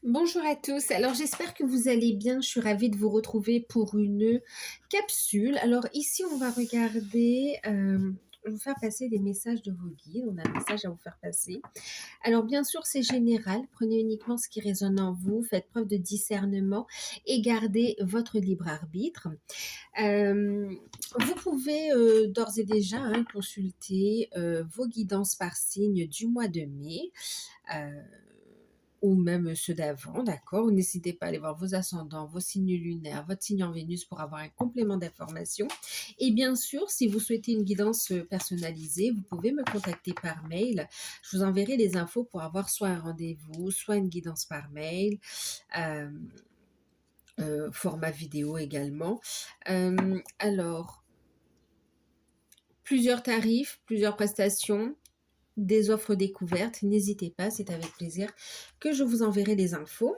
Bonjour à tous, alors j'espère que vous allez bien, je suis ravie de vous retrouver pour une capsule. Alors ici on va regarder, je vais vous faire passer des messages de vos guides, on a un message à vous faire passer. Alors bien sûr c'est général, prenez uniquement ce qui résonne en vous, faites preuve de discernement et gardez votre libre arbitre. Vous pouvez d'ores et déjà consulter vos guidances par signe du mois de mai. Euh, ou même ceux d'avant, d'accord? N'hésitez pas à aller voir vos ascendants, vos signes lunaires, votre signe en Vénus pour avoir un complément d'information. Et bien sûr, si vous souhaitez une guidance personnalisée, vous pouvez me contacter par mail. Je vous enverrai les infos pour avoir soit un rendez-vous, soit une guidance par mail. Euh, Format vidéo également. Alors, plusieurs tarifs, plusieurs prestations, des offres découvertes, n'hésitez pas, c'est avec plaisir que je vous enverrai les infos.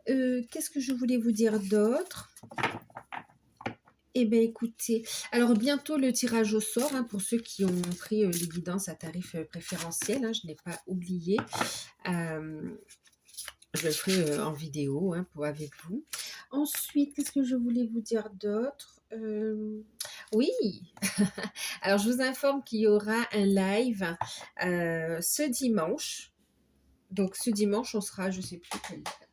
Qu'est-ce que je voulais vous dire d'autre? Eh bien, écoutez, alors bientôt le tirage au sort pour ceux qui ont pris les guidances à tarif préférentiel, je n'ai pas oublié. Je le ferai en vidéo avec vous. Ensuite, qu'est-ce que je voulais vous dire d'autre? Oui, alors je vous informe qu'il y aura un live ce dimanche. Donc ce dimanche, on sera, je ne sais plus quelle date.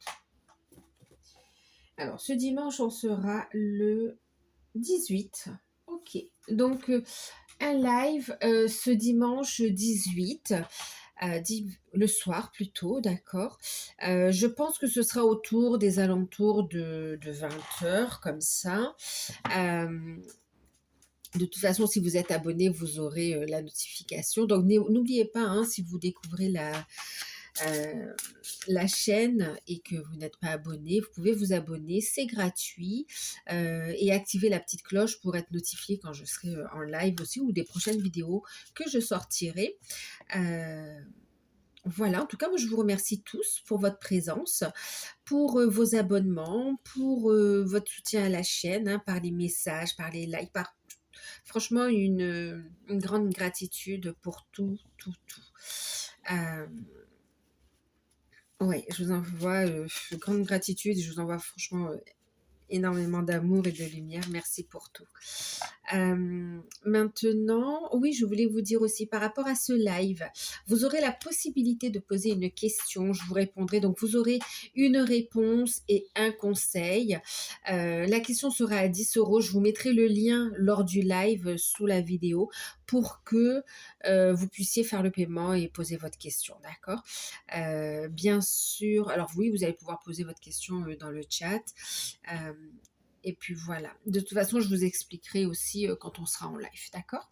Alors ce dimanche, on sera le 18. Ok. Donc un live ce dimanche 18. Le soir plutôt, d'accord. Je pense que ce sera autour des alentours de 20 heures, comme ça. De toute façon, si vous êtes abonné, vous aurez la notification. Donc, n'oubliez pas, si vous découvrez la chaîne et que vous n'êtes pas abonné, vous pouvez vous abonner, c'est gratuit, et activer la petite cloche pour être notifié quand je serai en live aussi ou des prochaines vidéos que je sortirai. Voilà, en tout cas, moi je vous remercie tous pour votre présence, pour vos abonnements, pour votre soutien à la chaîne, par les messages, par les likes, franchement une grande gratitude pour tout, tout, tout. Ouais, je vous envoie grande gratitude, je vous envoie franchement énormément d'amour et de lumière. Merci pour tout. Maintenant, oui, je voulais vous dire aussi par rapport à ce live, vous aurez la possibilité de poser une question, je vous répondrai. Donc, vous aurez une réponse et un conseil. La question sera à 10 euros. Je vous mettrai le lien lors du live sous la vidéo pour que vous puissiez faire le paiement et poser votre question, d'accord? Bien sûr, alors oui, vous allez pouvoir poser votre question dans le chat. Et puis voilà. De toute façon, je vous expliquerai aussi quand on sera en live, d'accord?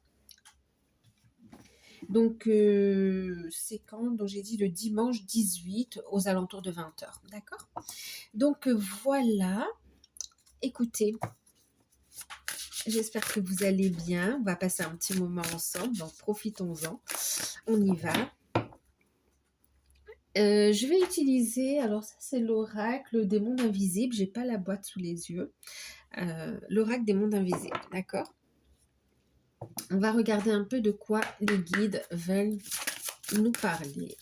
Donc, c'est quand? Donc, j'ai dit le dimanche 18 aux alentours de 20 heures, d'accord? Donc, voilà. Écoutez, j'espère que vous allez bien. On va passer un petit moment ensemble, donc profitons-en. On y va. Je vais utiliser, alors ça c'est l'oracle des mondes invisibles, j'ai pas la boîte sous les yeux. L'oracle des mondes invisibles, d'accord? On va regarder un peu de quoi les guides veulent nous parler.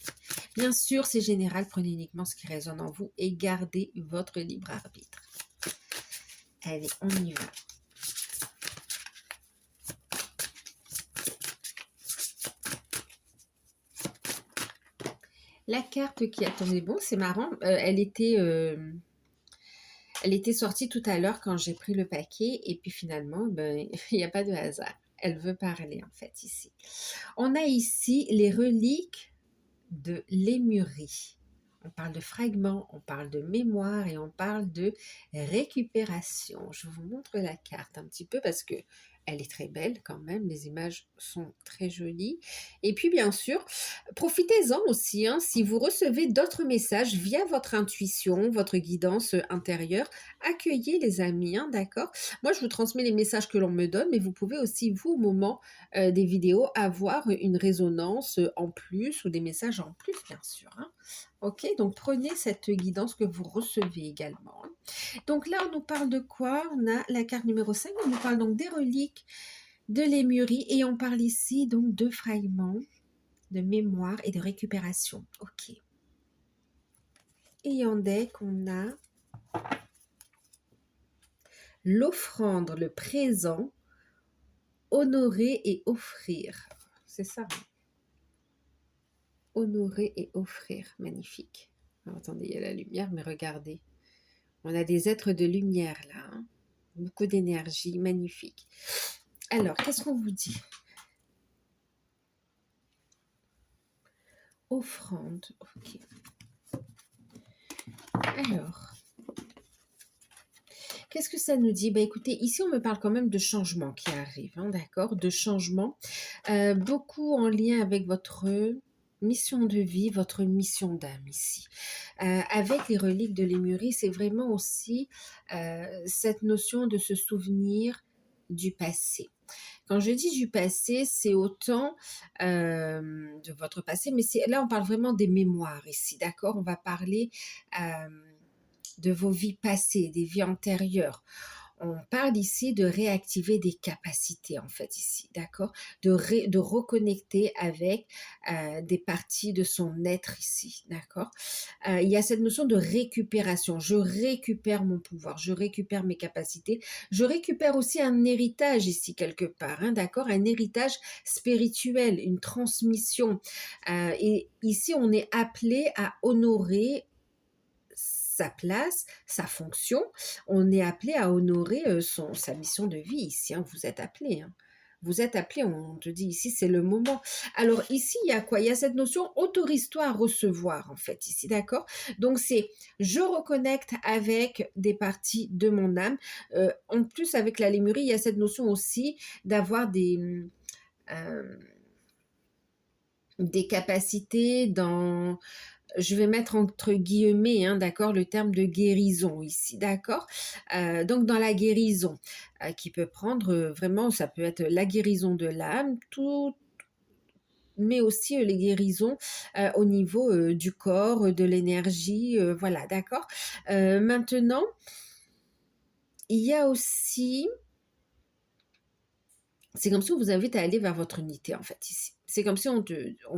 Bien sûr, c'est général, prenez uniquement ce qui résonne en vous et gardez votre libre arbitre. Allez, on y va. La carte qui attendait, bon, c'est marrant, elle était sortie tout à l'heure quand j'ai pris le paquet et puis finalement, il n'y a pas de hasard. Elle veut parler en fait ici. On a ici les reliques de Lémurie. On parle de fragments, on parle de mémoire et on parle de récupération. Je vous montre la carte un petit peu parce que elle est très belle quand même, les images sont très jolies. Et puis bien sûr, profitez-en aussi, si vous recevez d'autres messages via votre intuition, votre guidance intérieure, accueillez les amis, d'accord? Moi, je vous transmets les messages que l'on me donne, mais vous pouvez aussi, vous, au moment des vidéos, avoir une résonance en plus ou des messages en plus, bien sûr. Ok, donc prenez cette guidance que vous recevez également. Donc là, on nous parle de quoi? On a la carte numéro 5, on nous parle donc des reliques de Lémurie et on parle ici donc de fragments, de mémoire et de récupération. Ok. Et en deck, on a l'offrande, le présent, honorer et offrir. C'est ça. Honorer et offrir. Magnifique. Alors, attendez, il y a la lumière, mais regardez. On a des êtres de lumière là. Hein. Beaucoup d'énergie. Magnifique. Alors, qu'est-ce qu'on vous dit? Offrande. Ok. Alors, qu'est-ce que ça nous dit? Bah écoutez, ici on me parle quand même de changements qui arrivent, hein, d'accord? De changements, beaucoup en lien avec votre mission de vie, votre mission d'âme ici. Avec les reliques de Lémurie, c'est vraiment aussi cette notion de se souvenir du passé. Quand je dis du passé, c'est autant de votre passé, mais là on parle vraiment des mémoires ici, d'accord? On va parler de vos vies passées, des vies antérieures. On parle ici de réactiver des capacités, en fait, ici, d'accord? De reconnecter avec des parties de son être ici, d'accord? Il y a cette notion de récupération. Je récupère mon pouvoir, je récupère mes capacités, je récupère aussi un héritage ici, quelque part, hein, d'accord? Un héritage spirituel, une transmission. Et ici, on est appelé à honorer sa place, sa fonction. On est appelé à honorer sa mission de vie ici. Hein, vous êtes appelé. Hein. Vous êtes appelé, on te dit ici, c'est le moment. Alors ici, il y a quoi? Il y a cette notion, autorise-toi à recevoir, en fait, ici, d'accord? Donc c'est, je reconnecte avec des parties de mon âme. En plus, avec la lémurie, il y a cette notion aussi d'avoir des capacités dans... Je vais mettre entre guillemets, hein, d'accord, le terme de guérison ici, d'accord. Donc dans la guérison, qui peut prendre vraiment, ça peut être la guérison de l'âme, tout, mais aussi les guérisons au niveau du corps, de l'énergie, voilà, d'accord. Maintenant, il y a aussi, c'est comme si on vous invite à aller vers votre unité en fait ici. C'est comme si on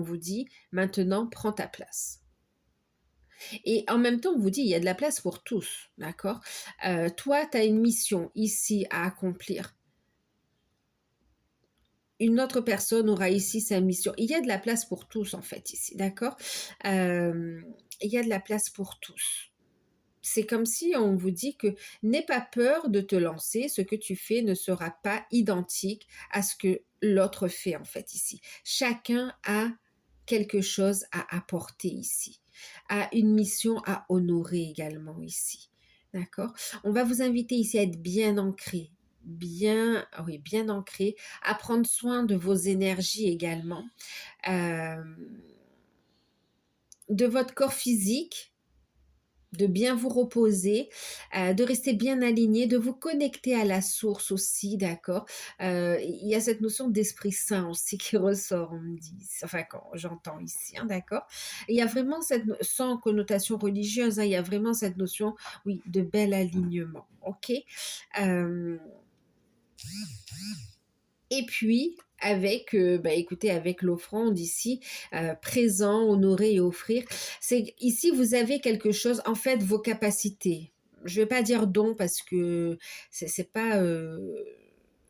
vous dit maintenant prends ta place. Et en même temps, on vous dit, il y a de la place pour tous, d'accord? Toi, tu as une mission ici à accomplir. Une autre personne aura ici sa mission. Il y a de la place pour tous, en fait, ici, d'accord? Il y a de la place pour tous. C'est comme si on vous dit que n'aie pas peur de te lancer, ce que tu fais ne sera pas identique à ce que l'autre fait, en fait, ici. Chacun a quelque chose à apporter ici, a une mission à honorer également ici. D'accord? On va vous inviter ici à être bien ancré, bien ancré, à prendre soin de vos énergies également, de votre corps physique, de bien vous reposer, de rester bien aligné, de vous connecter à la source aussi, d'accord? Il y a cette notion d'esprit saint aussi qui ressort, on me dit, enfin quand j'entends ici, hein, d'accord? Il y a vraiment sans connotation religieuse, hein, il y a vraiment cette notion, oui, de bel alignement, ok? Et puis, avec, écoutez, avec l'offrande ici, présent, honorer et offrir, c'est ici, vous avez quelque chose, en fait, vos capacités. Je ne vais pas dire don parce que c'est pas...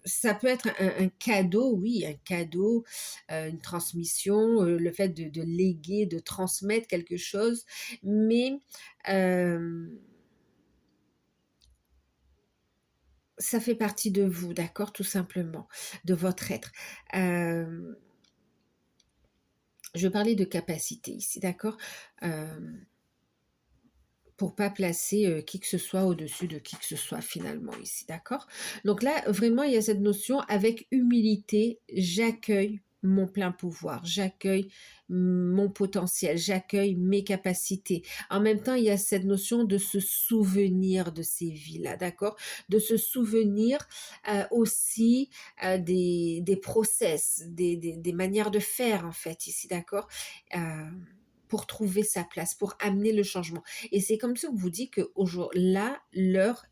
ça peut être un cadeau, oui, un cadeau, une transmission, le fait de léguer, de transmettre quelque chose, mais... ça fait partie de vous, d'accord, tout simplement, de votre être. Je vais parler de capacité ici, d'accord, pour pas placer qui que ce soit au-dessus de qui que ce soit finalement ici, d'accord. Donc là, vraiment, il y a cette notion avec humilité, j'accueille mon plein pouvoir, j'accueille mon potentiel, j'accueille mes capacités. En même temps, il y a cette notion de se souvenir de ces vies-là, d'accord, de se souvenir aussi des process, des manières de faire en fait ici, d'accord, pour trouver sa place, pour amener le changement. Et c'est comme ça qu'on vous dit que là, l'heure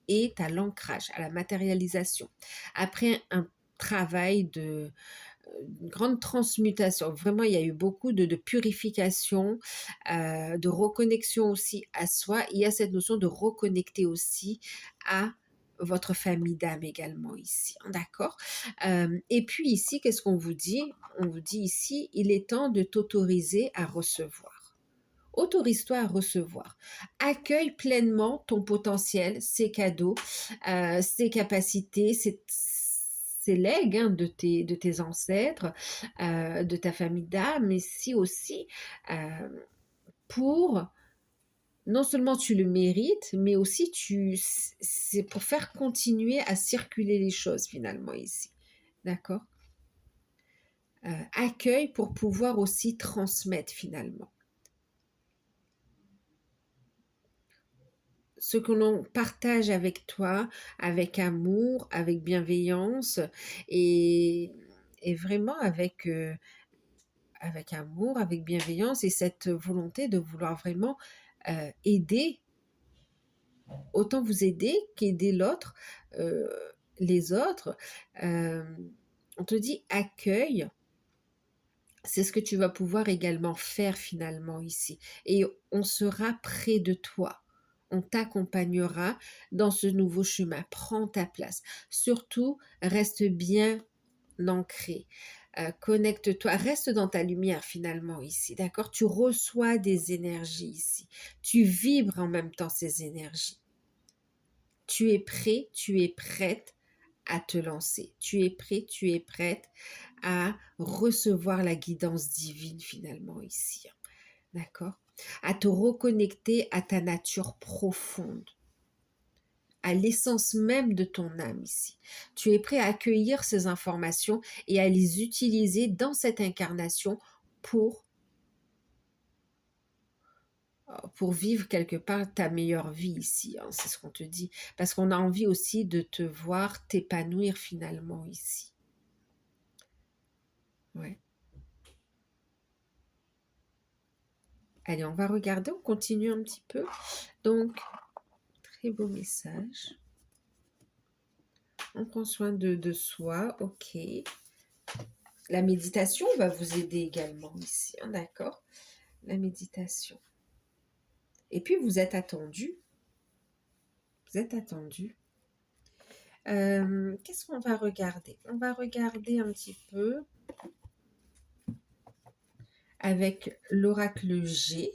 est à l'ancrage, à la matérialisation. Après un travail une grande transmutation. Vraiment, il y a eu beaucoup de purification, de reconnexion aussi à soi. Il y a cette notion de reconnecter aussi à votre famille d'âme également ici, hein, d'accord? Et puis ici, qu'est-ce qu'on vous dit? On vous dit ici, il est temps de t'autoriser à recevoir. Autorise-toi à recevoir. Accueille pleinement ton potentiel, ses cadeaux, ses capacités, ses legs, hein, de tes ancêtres, de ta famille d'âme, mais si aussi euh, pour, non seulement tu le mérites, mais aussi c'est pour faire continuer à circuler les choses finalement ici. D'accord? Accueille pour pouvoir aussi transmettre finalement. Ce que l'on partage avec toi, avec amour, avec bienveillance et, et vraiment avec amour, avec bienveillance et cette volonté de vouloir vraiment aider, autant vous aider qu'aider l'autre, euh, les autres. Euh, on te dit accueille, c'est ce que tu vas pouvoir également faire finalement ici. Et on sera près de toi. On t'accompagnera dans ce nouveau chemin. Prends ta place. Surtout, reste bien ancré. Connecte-toi, reste dans ta lumière finalement ici, d'accord? Tu reçois des énergies ici. Tu vibres en même temps ces énergies. Tu es prêt, tu es prête à te lancer. Tu es prêt, tu es prête à recevoir la guidance divine finalement ici. D'accord? À te reconnecter à ta nature profonde, à l'essence même de ton âme ici. Tu es prêt à accueillir ces informations et à les utiliser dans cette incarnation pour, pour vivre quelque part ta meilleure vie ici, hein, c'est ce qu'on te dit. Parce qu'on a envie aussi de te voir t'épanouir finalement ici. Ouais. Allez, on va regarder, on continue un petit peu. Donc, très beau message. On prend soin de soi, ok. La méditation va vous aider également ici, hein, d'accord? La méditation. Et puis, vous êtes attendu. Vous êtes attendu. Qu'est-ce qu'on va regarder? On va regarder un petit peu avec l'oracle G.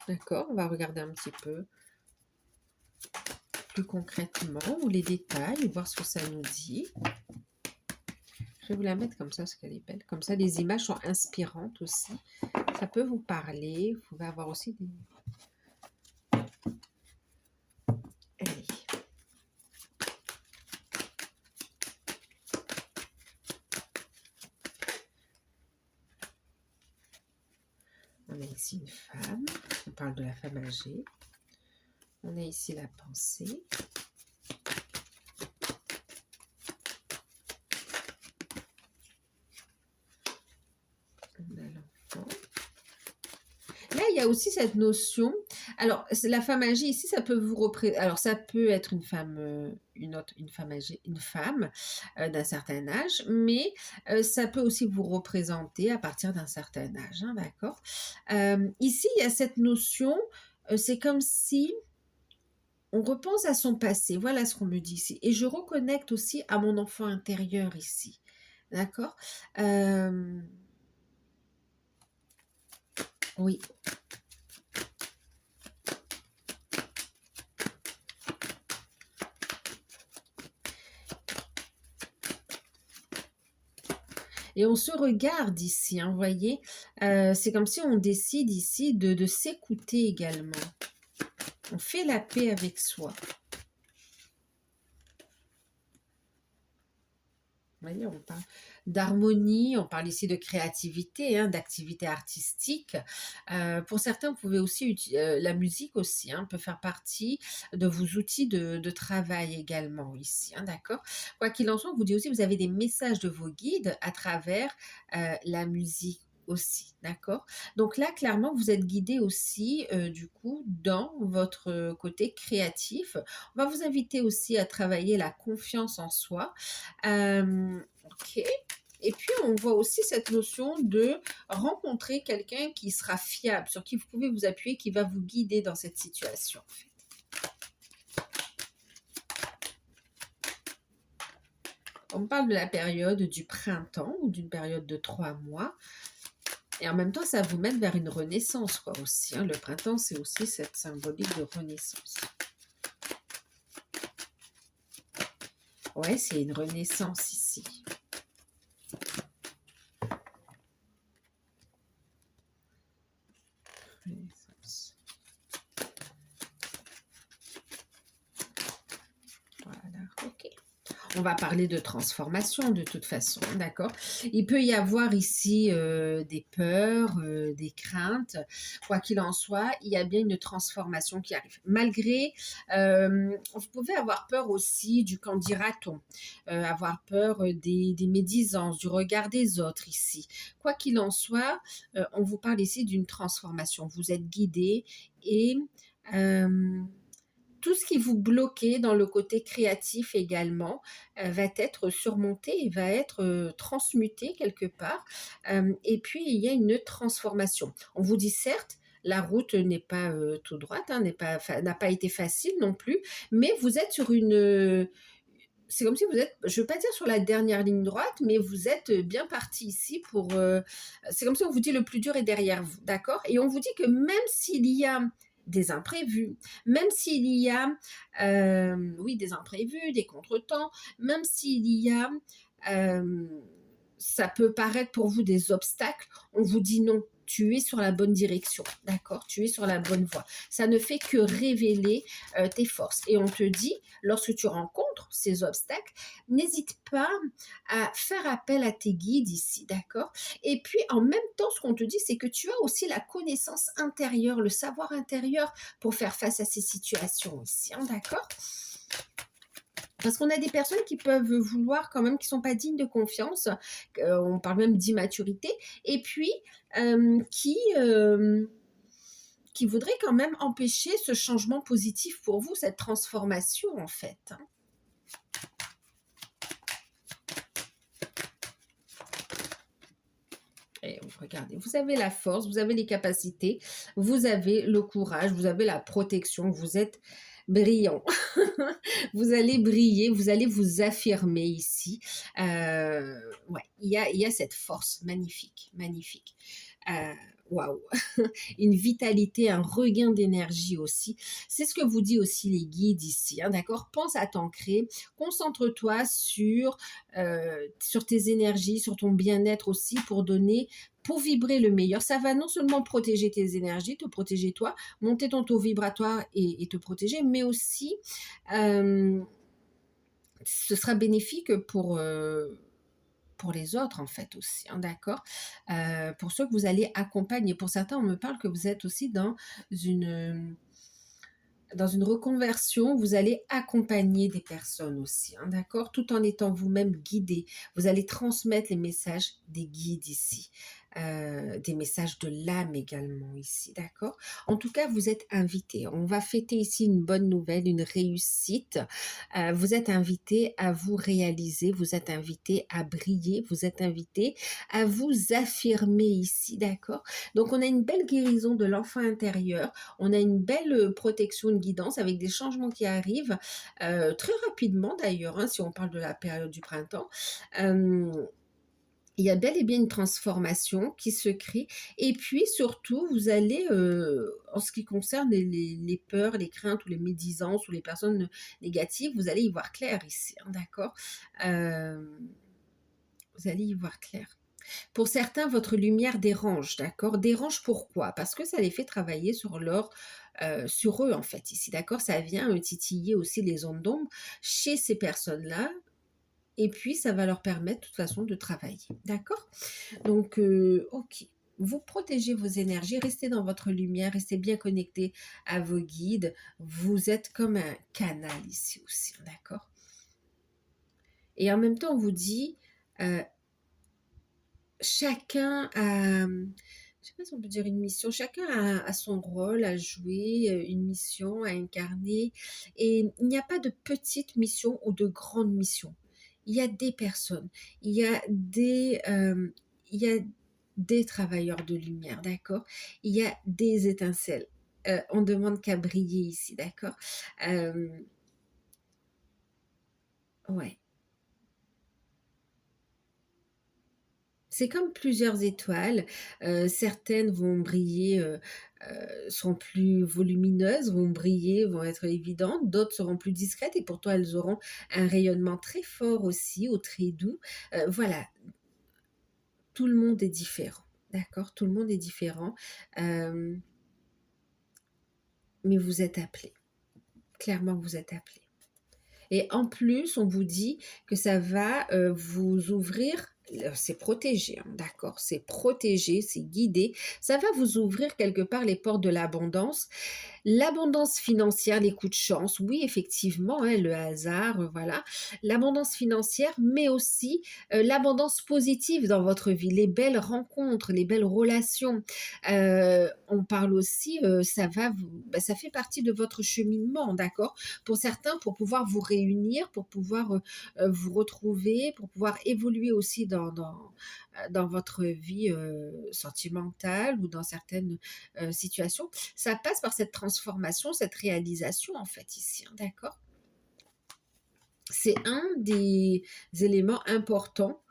D'accord? On va regarder un petit peu plus concrètement ou les détails, voir ce que ça nous dit. Je vais vous la mettre comme ça parce qu'elle est belle. Comme ça, les images sont inspirantes aussi. Ça peut vous parler. Vous pouvez avoir aussi des... Allez. On a ici une femme. On parle de la femme âgée. On a ici la pensée. On a l'enfant. Là, il y a aussi cette notion. Alors, la femme âgée ici, ça peut vous représenter. Alors, ça peut être une femme, une femme âgée, une femme d'un certain âge, mais ça peut aussi vous représenter à partir d'un certain âge, hein, d'accord? Ici, il y a cette notion. C'est comme si on repense à son passé. Voilà ce qu'on me dit ici, et je reconnecte aussi à mon enfant intérieur ici, d'accord? Oui. Et on se regarde ici, hein, vous voyez, c'est comme si on décide ici de s'écouter également. On fait la paix avec soi. Vous voyez, on parle d'harmonie, on parle ici de créativité, hein, d'activité artistique. Pour certains, vous pouvez aussi la musique aussi, hein, peut faire partie de vos outils de travail également ici, hein, d'accord? Quoi qu'il en soit, on vous dit aussi, vous avez des messages de vos guides à travers la musique aussi, d'accord? Donc là, clairement, vous êtes guidé aussi, du coup, dans votre côté créatif. On va vous inviter aussi à travailler la confiance en soi. Ok. Et puis, on voit aussi cette notion de rencontrer quelqu'un qui sera fiable, sur qui vous pouvez vous appuyer, qui va vous guider dans cette situation, en fait. On parle de la période du printemps ou d'une période de 3 mois. Et en même temps, ça vous mène vers une renaissance, quoi, aussi, hein. Le printemps, c'est aussi cette symbolique de renaissance. Ouais, c'est une renaissance ici. Renaissance. Voilà, ok. On va parler de transformation de toute façon, d'accord? Il peut y avoir ici des peurs, des craintes. Quoi qu'il en soit, il y a bien une transformation qui arrive. Malgré, vous pouvez avoir peur aussi du qu'en dira-t-on, avoir peur des médisances, du regard des autres ici. Quoi qu'il en soit, on vous parle ici d'une transformation. Vous êtes guidé et... tout ce qui vous bloquait dans le côté créatif également va être surmonté et va être transmuté quelque part. Et puis, il y a une transformation. On vous dit certes, la route n'est pas tout droite, hein, n'a pas été facile non plus, mais vous êtes sur une... c'est comme si vous êtes, je ne veux pas dire sur la dernière ligne droite, mais vous êtes bien parti ici pour... c'est comme si on vous dit le plus dur est derrière vous, d'accord? Et on vous dit que même s'il y a des imprévus, même s'il y a, oui, des imprévus, des contretemps, même s'il y a, euh, ça peut paraître pour vous des obstacles, on vous dit non, tu es sur la bonne direction, d'accord? Tu es sur la bonne voie. Ça ne fait que révéler tes forces. Et on te dit, lorsque tu rencontres ces obstacles, n'hésite pas à faire appel à tes guides ici, d'accord? Et puis, en même temps, ce qu'on te dit, c'est que tu as aussi la connaissance intérieure, le savoir intérieur pour faire face à ces situations ici, hein, d'accord? Parce qu'on a des personnes qui peuvent vouloir quand même, qui ne sont pas dignes de confiance, on parle même d'immaturité, et puis qui voudraient quand même empêcher ce changement positif pour vous, cette transformation en fait, hein. Et regardez, vous avez la force, vous avez les capacités, vous avez le courage, vous avez la protection, vous êtes brillant. Vous allez briller, vous allez vous affirmer ici. Ouais, il y a cette force magnifique, magnifique. Waouh, une vitalité, un regain d'énergie aussi. C'est ce que vous dit aussi les guides ici, hein, d'accord? Pense à t'ancrer, concentre-toi sur tes énergies, sur ton bien-être aussi pour vibrer le meilleur. Ça va non seulement protéger tes énergies, te protéger toi, monter ton taux vibratoire et te protéger, mais aussi ce sera bénéfique pour les autres en fait aussi, hein, d'accord? Pour ceux que vous allez accompagner. Pour certains, on me parle que vous êtes aussi une, dans une reconversion, vous allez accompagner des personnes aussi, hein, d'accord? Tout en étant vous-même guidé. Vous allez transmettre les messages des guides ici. Des messages de l'âme également ici, d'accord? En tout cas, vous êtes invité. On va fêter ici une bonne nouvelle, une réussite. Vous êtes invité à vous réaliser, vous êtes invité à briller, vous êtes invité à vous affirmer ici, d'accord? Donc, on a une belle guérison de l'enfant intérieur, on a une belle protection, une guidance avec des changements qui arrivent très rapidement d'ailleurs, hein, si on parle de la période du printemps. Il y a bel et bien une transformation qui se crée. Et puis surtout, vous allez, en ce qui concerne les peurs, les craintes ou les médisances ou les personnes négatives, vous allez y voir clair ici, hein, d'accord? Vous allez y voir clair. Pour certains, votre lumière dérange, d'accord? Dérange pourquoi? Parce que ça les fait travailler sur eux en fait ici, d'accord? Ça vient titiller aussi les ondes d'ombre chez ces personnes-là. Et puis, ça va leur permettre de toute façon de travailler, d'accord? Donc, ok. Vous protégez vos énergies, restez dans votre lumière, restez bien connecté à vos guides. Vous êtes comme un canal ici aussi, d'accord? Et en même temps, on vous dit, euh, chacun a, je ne sais pas si on peut dire une mission, chacun a son rôle à jouer, une mission à incarner. Et il n'y a pas de petite mission ou de grande mission. il y a des personnes, il y a il y a des travailleurs de lumière, d'accord? Il y a des étincelles. On demande qu'à briller ici, d'accord? Euh, ouais. C'est comme plusieurs étoiles, certaines vont briller, seront plus volumineuses, vont briller, vont être évidentes, d'autres seront plus discrètes et pourtant elles auront un rayonnement très fort aussi, au très doux. Voilà, tout le monde est différent, d'accord? Tout le monde est différent, hem, mais vous êtes appelés. Clairement, vous êtes appelés. Et en plus, on vous dit que ça va vous ouvrir, c'est protégé, hein, d'accord, c'est protégé, c'est guidé, ça va vous ouvrir quelque part les portes de l'abondance. L'abondance financière, les coups de chance, oui, effectivement, hein, le hasard, voilà. L'abondance financière, mais aussi l'abondance positive dans votre vie, les belles rencontres, les belles relations. On parle aussi, ça va vous, bah, ça fait partie de votre cheminement, d'accord? Pour certains, pour pouvoir vous réunir, pour pouvoir vous retrouver, pour pouvoir évoluer aussi dans votre vie sentimentale ou dans certaines situations, ça passe par cette transformation, cette réalisation en fait ici, hein, d'accord? C'est un des éléments importants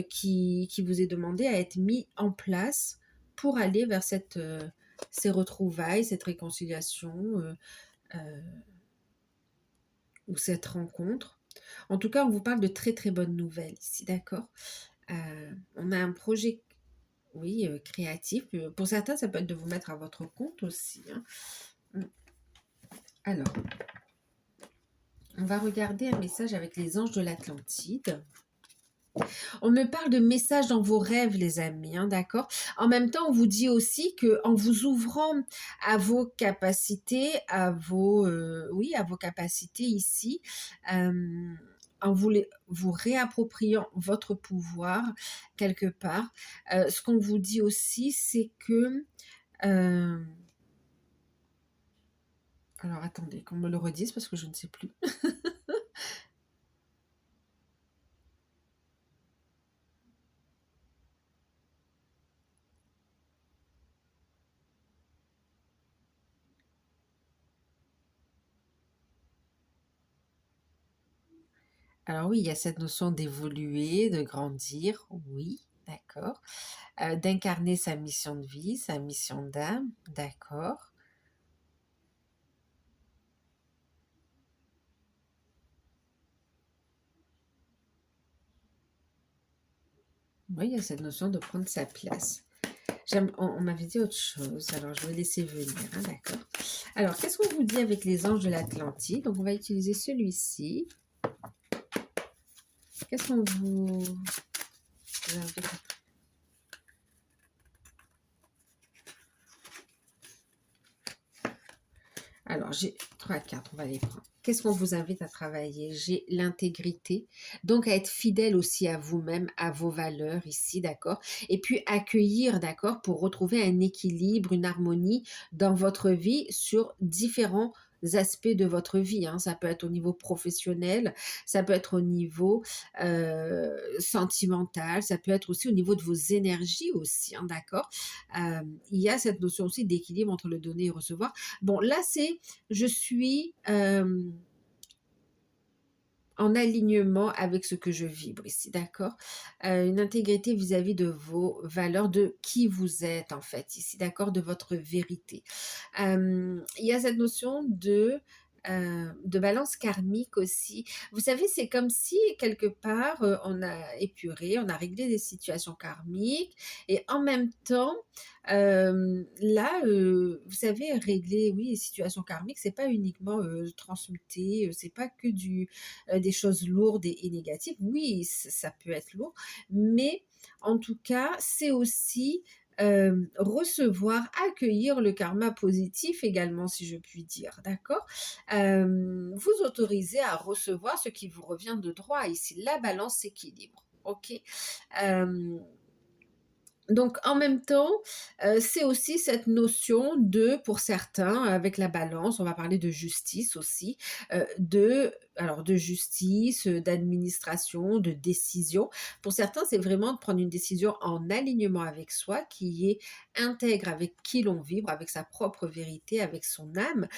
qui vous est demandé à être mis en place pour aller vers ces retrouvailles, cette réconciliation euh, ou cette rencontre. En tout cas, on vous parle de très très bonnes nouvelles ici, d'accord? On a un projet, oui, créatif. Pour certains, ça peut être de vous mettre à votre compte aussi, hein. Mm. Alors, on va regarder un message avec les anges de l'Atlantide. On me parle de messages dans vos rêves, les amis, hein, d'accord? En même temps, on vous dit aussi que en vous ouvrant à vos capacités, oui, à vos capacités ici, en vous réappropriant votre pouvoir quelque part, ce qu'on vous dit aussi, c'est que euh, alors attendez, qu'on me le redise parce que je ne sais plus. Alors oui, il y a cette notion d'évoluer, de grandir, oui, d'accord. D'incarner sa mission de vie, sa mission d'âme, d'accord. Oui, il y a cette notion de prendre sa place. On m'avait dit autre chose, alors je vais laisser venir, hein, d'accord. Alors, qu'est-ce qu'on vous dit avec les anges de l'Atlantide? Donc, on va utiliser celui-ci. Qu'est-ce qu'on vous invite Alors, j'ai trois cartes, on va les prendre. Qu'est-ce qu'on vous invite à travailler? J'ai l'intégrité, donc à être fidèle aussi à vous-même, à vos valeurs ici, d'accord? Et puis accueillir, d'accord, pour retrouver un équilibre, une harmonie dans votre vie sur différents aspects de votre vie, hein. Ça peut être au niveau professionnel, ça peut être au niveau sentimental, ça peut être aussi au niveau de vos énergies aussi, hein, d'accord? Il y a cette notion aussi d'équilibre entre le donner et recevoir. Bon, là, c'est je suis en alignement avec ce que je vibre ici, d'accord? Une intégrité vis-à-vis de vos valeurs, de qui vous êtes en fait ici, d'accord? De votre vérité. Il y a cette notion de balance karmique aussi. Vous savez, c'est comme si quelque part on a épuré, on a réglé des situations karmiques et en même temps, là, vous savez, régler, oui, les situations karmiques, c'est pas uniquement transmuter, c'est pas que des choses lourdes et négatives. Oui, ça peut être lourd, mais en tout cas, c'est aussi recevoir, accueillir le karma positif également, si je puis dire, d'accord? Vous autorisez à recevoir ce qui vous revient de droit ici. La balance s'équilibre, ok? Euh, donc, en même temps, c'est aussi cette notion de, pour certains, avec la balance, on va parler de justice aussi, de alors de justice, d'administration, de décision. Pour certains, c'est vraiment de prendre une décision en alignement avec soi, qui est intègre avec qui l'on vibre, avec sa propre vérité, avec son âme.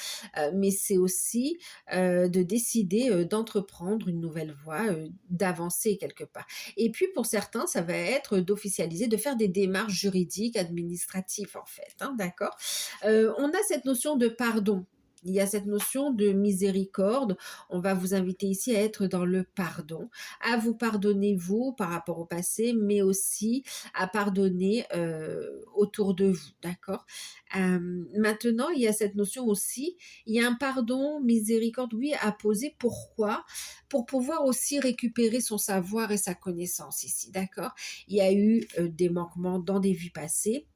Mais c'est aussi, de décider, d'entreprendre une nouvelle voie, d'avancer quelque part. Et puis pour certains, ça va être d'officialiser, de faire des démarches juridiques, administratives en fait, hein, d'accord? On a cette notion de pardon. Il y a cette notion de miséricorde. On va vous inviter ici à être dans le pardon, à vous pardonner vous par rapport au passé, mais aussi à pardonner autour de vous, d'accord? Maintenant, il y a cette notion aussi, il y a un pardon, miséricorde, oui, à poser. Pourquoi? Pour pouvoir aussi récupérer son savoir et sa connaissance ici, d'accord? Il y a eu des manquements dans des vies passées,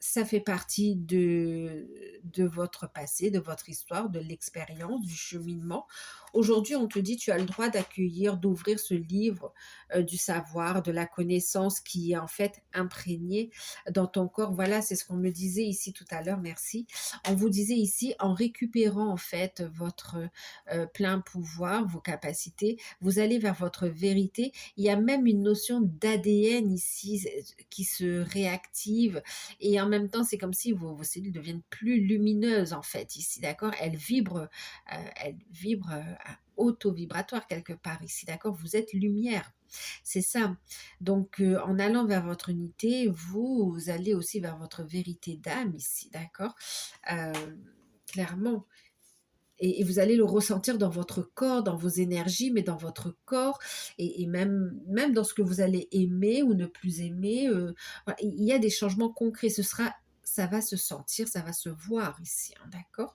ça fait partie de votre passé, de votre histoire, de l'expérience, du cheminement. Aujourd'hui, on te dit, tu as le droit d'accueillir, d'ouvrir ce livre du savoir, de la connaissance qui est en fait imprégnée dans ton corps. Voilà, c'est ce qu'on me disait ici tout à l'heure, merci. On vous disait ici, en récupérant en fait votre plein pouvoir, vos capacités, vous allez vers votre vérité. Il y a même une notion d'ADN ici qui se réactive et en même temps, c'est comme si vos cellules deviennent plus lumineuses en fait ici, d'accord? Elles vibrent à auto-vibratoire quelque part ici, d'accord? Vous êtes lumière, c'est ça. Donc en allant vers votre unité, vous allez aussi vers votre vérité d'âme ici, d'accord? Heu, Clairement. Et vous allez le ressentir dans votre corps, dans vos énergies, mais dans votre corps et même dans ce que vous allez aimer ou ne plus aimer. Voilà, il y a des changements concrets. Ça va se sentir, ça va se voir ici, hein, d'accord?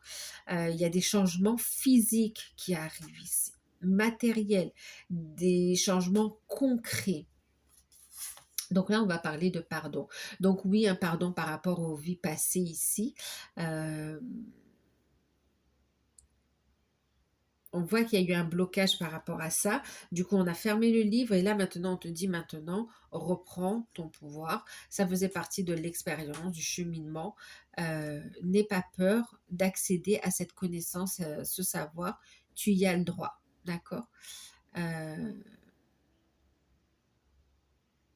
Il y a des changements physiques qui arrivent ici, matériels, des changements concrets. Donc là, on va parler de pardon. Donc oui, un pardon par rapport aux vies passées ici. Euh, On voit qu'il y a eu un blocage par rapport à ça. Du coup, on a fermé le livre et là, maintenant, on te dit maintenant, reprends ton pouvoir. Ça faisait partie de l'expérience, du cheminement. N'aie pas peur d'accéder à cette connaissance, ce savoir. Tu y as le droit. D'accord. euh,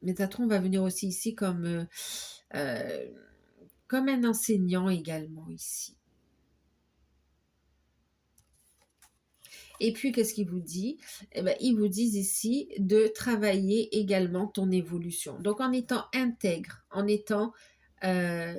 Métatron va venir aussi ici euh, comme un enseignant également ici. Et puis, qu'est-ce qu'il vous dit? Eh ben, ils vous disent ici de travailler également ton évolution. Donc, en étant intègre, en étant euh,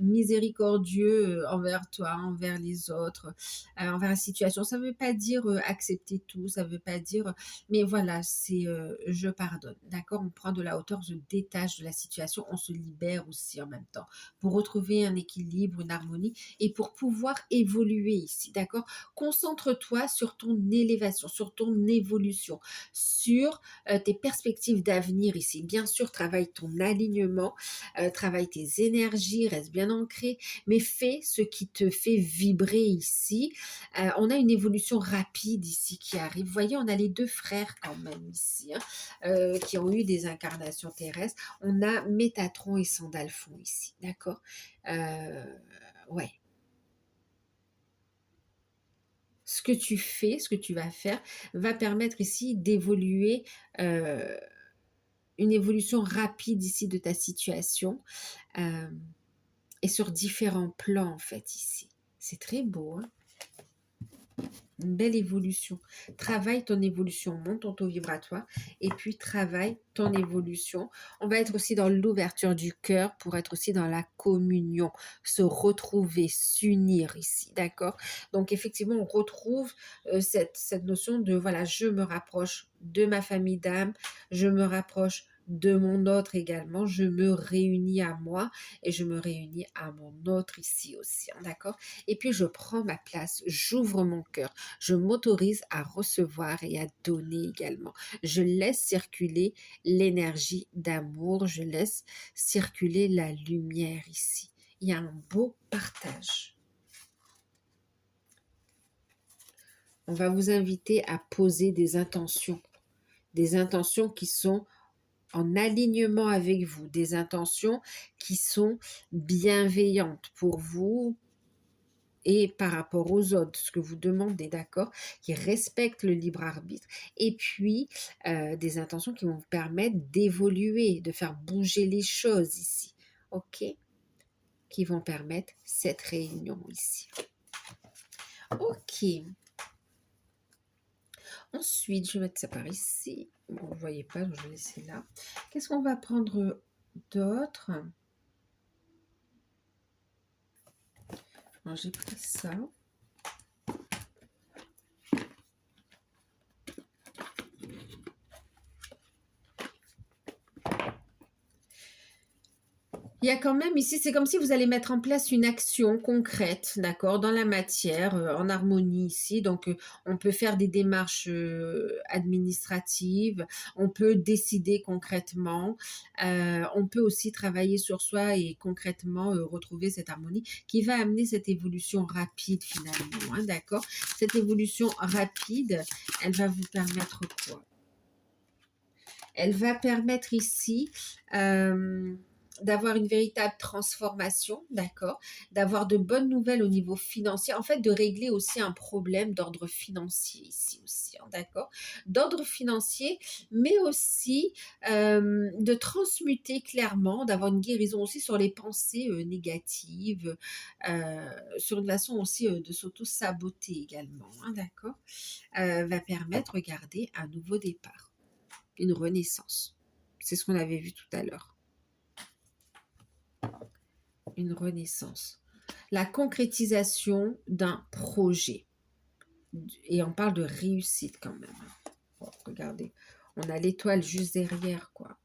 miséricordieux envers toi, envers les autres, envers la situation. Ça ne veut pas dire accepter tout, ça ne veut pas dire... Mais voilà, c'est je pardonne. D'accord? On prend de la hauteur, on se détache de la situation, on se libère aussi en même temps pour retrouver un équilibre, une harmonie et pour pouvoir évoluer ici. D'accord? Concentre-toi sur ton élévation, sur ton évolution, sur tes perspectives d'avenir ici. Bien sûr, travaille ton alignement, travaille tes énergies, reste bien ancré, mais fais ce qui te fait vibrer ici. On a une évolution rapide ici qui arrive. Vous voyez, on a les deux frères quand même ici, hein, qui ont eu des incarnations terrestres. On a Métatron et Sandalphon ici, d'accord? Ouais. Ce que tu fais, ce que tu vas faire, va permettre ici d'évoluer, euh, une évolution rapide ici de ta situation euh, et sur différents plans en fait ici. C'est très beau, hein? Une belle évolution. Travaille ton évolution, monte ton taux vibratoire et puis travaille ton évolution. On va être aussi dans l'ouverture du cœur pour être aussi dans la communion, se retrouver, s'unir ici, d'accord? Donc effectivement, on retrouve cette notion de, voilà, je me rapproche de ma famille d'âme, je me rapproche de mon autre également, je me réunis à moi et je me réunis à mon autre ici aussi, hein, d'accord? Et puis je prends ma place, j'ouvre mon cœur, je m'autorise à recevoir et à donner également. Je laisse circuler l'énergie d'amour, je laisse circuler la lumière ici. Il y a un beau partage. On va vous inviter à poser des intentions qui sont en alignement avec vous, des intentions qui sont bienveillantes pour vous, et par rapport aux autres, ce que vous demandez, d'accord, qui respectent le libre arbitre, et puis des intentions qui vont vous permettre d'évoluer, de faire bouger les choses ici, ok, qui vont permettre cette réunion ici. Ok. Ensuite, je vais mettre ça par ici. Bon, vous ne voyez pas, donc je vais laisser là. Qu'est-ce qu'on va prendre d'autre? J'ai pris ça. Il y a quand même ici, c'est comme si vous allez mettre en place une action concrète, d'accord, dans la matière, en harmonie ici. Donc, on peut faire des démarches administratives, on peut décider concrètement, on peut aussi travailler sur soi et concrètement retrouver cette harmonie qui va amener cette évolution rapide finalement, hein, d'accord. Cette évolution rapide, elle va vous permettre quoi? Elle va permettre ici d'avoir une véritable transformation, d'accord, d'avoir de bonnes nouvelles au niveau financier, en fait de régler aussi un problème d'ordre financier ici aussi, hein, d'accord, d'ordre financier, mais aussi de transmuter clairement, d'avoir une guérison aussi sur les pensées négatives, sur une façon aussi de s'auto-saboter également, hein, d'accord, va permettre, regardez, un nouveau départ, une renaissance. C'est ce qu'on avait vu tout à l'heure. Une renaissance. La concrétisation d'un projet. Et on parle de réussite quand même. Bon, regardez, on a l'étoile juste derrière, quoi.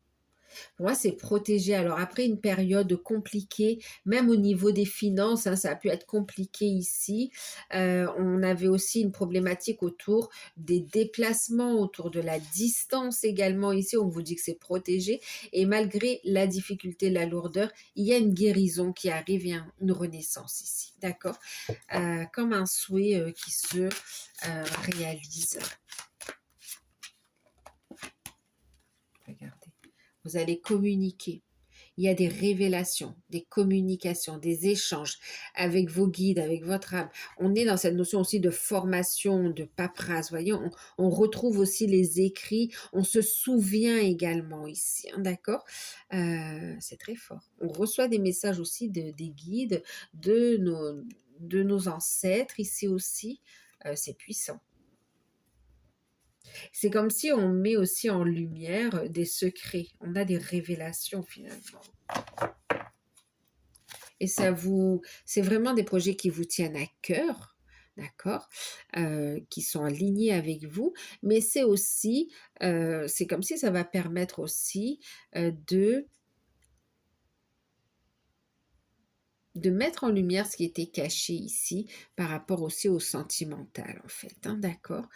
Pour moi, c'est protégé. Alors après une période compliquée, même au niveau des finances, hein, ça a pu être compliqué ici. On avait aussi une problématique autour des déplacements, autour de la distance également ici. On vous dit que c'est protégé. Et malgré la difficulté, la lourdeur, il y a une guérison qui arrive, et une renaissance ici. D'accord, comme un souhait qui se réalise. Regardez. Vous allez communiquer. Il y a des révélations, des communications, des échanges avec vos guides, avec votre âme. On est dans cette notion aussi de formation, de paperasse. Voyez, on retrouve aussi les écrits. On se souvient également ici, hein, d'accord, c'est très fort. On reçoit des messages aussi des guides, de nos ancêtres ici aussi. C'est puissant. C'est comme si on met aussi en lumière des secrets. On a des révélations finalement. Et c'est vraiment des projets qui vous tiennent à cœur, d'accord, qui sont alignés avec vous. Mais c'est aussi, c'est comme si ça va permettre aussi de mettre en lumière ce qui était caché ici par rapport aussi au sentimental en fait, hein, d'accord,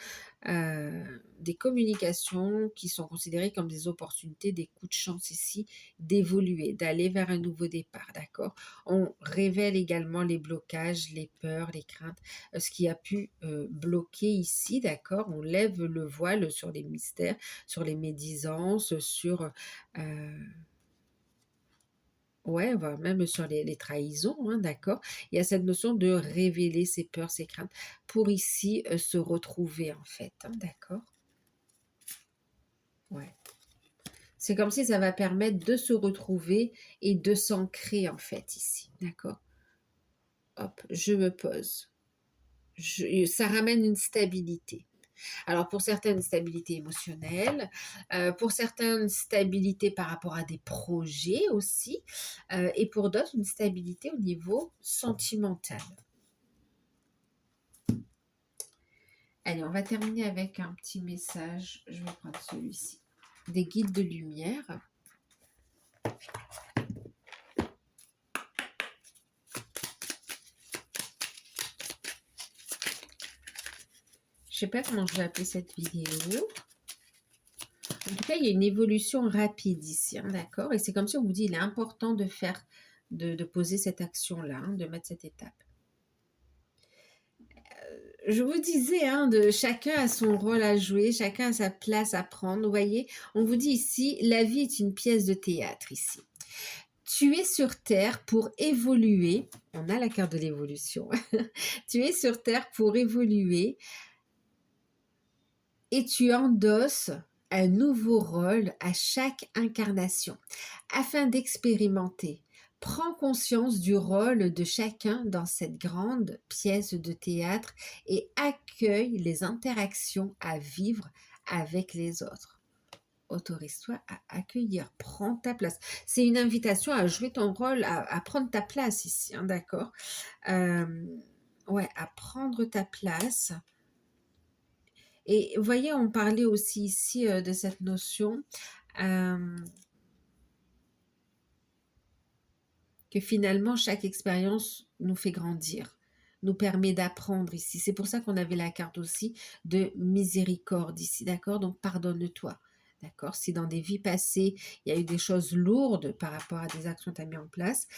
des communications qui sont considérées comme des opportunités, des coups de chance ici, d'évoluer, d'aller vers un nouveau départ, d'accord. On révèle également les blocages, les peurs, les craintes, ce qui a pu bloquer ici, d'accord. On lève le voile sur les mystères, sur les médisances, sur ouais, voire même sur les trahisons, hein, d'accord. Il y a cette notion de révéler ses peurs, ses craintes, pour ici se retrouver en fait, hein, d'accord. Ouais. C'est comme si ça va permettre de se retrouver et de s'ancrer en fait ici, d'accord. Hop, je me pose. Ça ramène une stabilité. Alors pour certaines, stabilité émotionnelle, pour certaines, stabilité par rapport à des projets aussi, et pour d'autres, une stabilité au niveau sentimental. Allez, on va terminer avec un petit message. Je vais prendre celui-ci. Des guides de lumière. Je ne sais pas comment je vais appeler cette vidéo. En tout cas, il y a une évolution rapide ici, hein, d'accord. Et c'est comme si on vous dit, il est important de faire, de poser cette action-là, hein, de mettre cette étape. Je vous disais, hein, chacun a son rôle à jouer, chacun a sa place à prendre. Vous voyez, on vous dit ici, la vie est une pièce de théâtre ici. Tu es sur Terre pour évoluer. On a la carte de l'évolution. Tu es sur Terre pour évoluer et tu endosses un nouveau rôle à chaque incarnation afin d'expérimenter. Prends conscience du rôle de chacun dans cette grande pièce de théâtre et accueille les interactions à vivre avec les autres. Autorise-toi à accueillir, prends ta place. C'est une invitation à jouer ton rôle, à prendre ta place ici, hein, d'accord. Ouais, à prendre ta place. Et vous voyez, on parlait aussi ici de cette notion que finalement, chaque expérience nous fait grandir, nous permet d'apprendre ici. C'est pour ça qu'on avait la carte aussi de miséricorde ici, d'accord? Donc, pardonne-toi, d'accord? Si dans des vies passées, il y a eu des choses lourdes par rapport à des actions que tu as mis en place,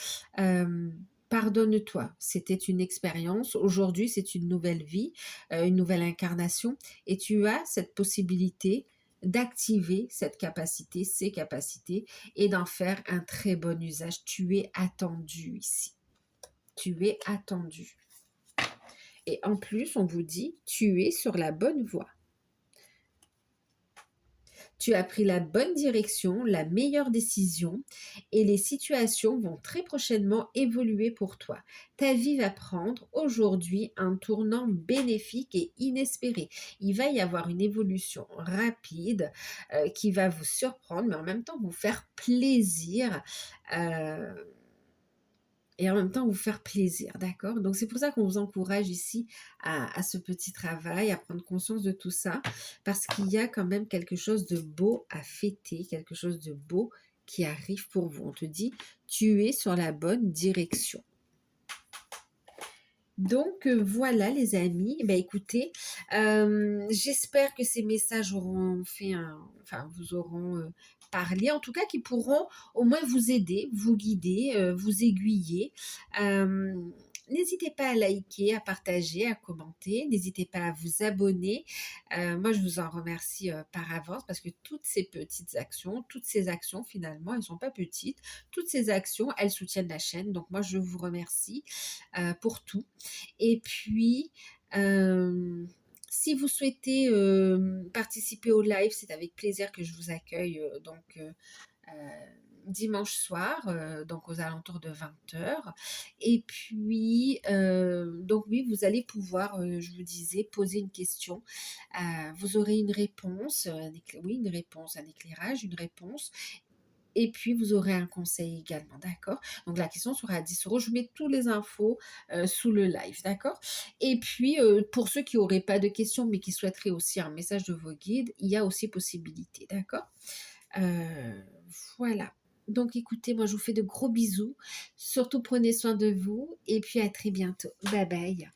pardonne-toi. C'était une expérience. Aujourd'hui, c'est une nouvelle vie, une nouvelle incarnation. Et tu as cette possibilité d'activer cette capacité, ces capacités, et d'en faire un très bon usage. Tu es attendu ici. Tu es attendu. Et en plus, on vous dit, tu es sur la bonne voie. Tu as pris la bonne direction, la meilleure décision et les situations vont très prochainement évoluer pour toi. Ta vie va prendre aujourd'hui un tournant bénéfique et inespéré. Il va y avoir une évolution rapide qui va vous surprendre, mais en même temps vous faire plaisir. Et en même temps vous faire plaisir, d'accord? Donc c'est pour ça qu'on vous encourage ici à ce petit travail, à prendre conscience de tout ça, parce qu'il y a quand même quelque chose de beau à fêter, quelque chose de beau qui arrive pour vous. On te dit, tu es sur la bonne direction. Donc voilà les amis, écoutez, j'espère que ces messages auront fait vous auront parlé, en tout cas qui pourront au moins vous aider, vous guider, vous aiguiller. N'hésitez pas à liker, à partager, à commenter, n'hésitez pas à vous abonner. Moi je vous en remercie par avance parce que toutes ces petites actions, toutes ces actions finalement, elles ne sont pas petites, toutes ces actions, elles soutiennent la chaîne. Donc moi je vous remercie pour tout. Et puis, si vous souhaitez participer au live, c'est avec plaisir que je vous accueille dimanche soir, donc aux alentours de 20h. Et puis, donc oui, vous allez pouvoir, je vous disais, poser une question. Vous aurez une réponse, une réponse, un éclairage, une réponse. Et puis, vous aurez un conseil également, d'accord? Donc, la question sera à 10 euros. Je mets toutes les infos sous le live, d'accord? Et puis, pour ceux qui n'auraient pas de questions, mais qui souhaiteraient aussi un message de vos guides, il y a aussi possibilité, d'accord? Voilà. Donc, écoutez, moi, je vous fais de gros bisous. Surtout, prenez soin de vous. Et puis, à très bientôt. Bye bye.